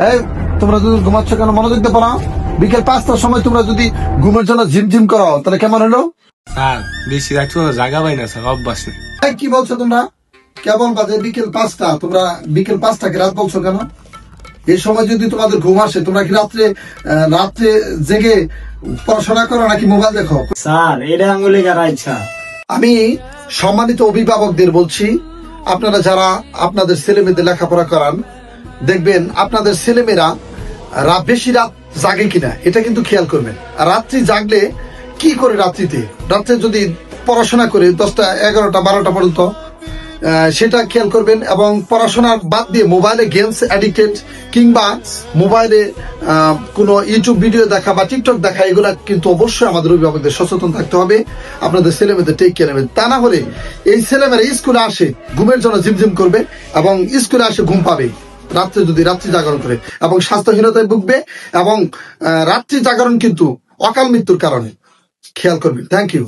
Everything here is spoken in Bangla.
এই তোমরা যদি ঘুমাচ্ছ কেন মনোযোগ দিয়ে পড়া। বিকেল 5টার সময় তোমরা যদি ঘুমের জন্য ঝিমঝিম করো তাহলে কেমন হলো? স্যার বেশি রাখতে জায়গা পাই না স্যার, অভ্যাস নেই। কি বলছো তোমরা? কেমন বাজে বিকেল 5টা? তোমরা বিকেল 5টাকে রাত বলছো কেন? এই সময় যদি তোমাদের ঘুম আসে তোমরা কি রাত্রে জেগে পড়াশোনা করো নাকি মোবাইল দেখো? স্যার এটা আঙ্গুলি কারা ইচ্ছা। আমি সম্মানিত অভিভাবকদের বলছি, আপনারা যারা আপনাদের ছেলে মেয়েদের লেখাপড়া করান, দেখবেন আপনাদের ছেলেমেয়েরা বেশি রাত জাগে কিনা এটা কিন্তু খেয়াল করবেন। রাত্রি জাগলে কি করে রাত্রে যদি পড়াশোনা করে 10টা 11টা 12টা পর্যন্ত, সেটা খেয়াল করবেন। এবং পড়াশোনার বাদ দিয়ে মোবাইলে গেমস অ্যাডিক্টেড কিংবা মোবাইলে কোনো ইউটিউব ভিডিও দেখা বা টিকটক দেখা, এগুলা কিন্তু অবশ্যই আমাদের অভিভাবকদের সচেতন থাকতে হবে। আপনাদের ছেলেমেয়েদের টেক কেয়ার নেবেন। তা না হলে এই ছেলেমেয়েরা স্কুলে আসে ঘুমের জন্য ঝিমঝিম করবে এবং স্কুলে আসে ঘুম পাবে রাত্রি জাগরণ করে, এবং স্বাস্থ্যহীনতায় ভুগবে। এবং রাত্রি জাগরণ কিন্তু অকাল মৃত্যুর কারণে। খেয়াল করবেন। Thank you.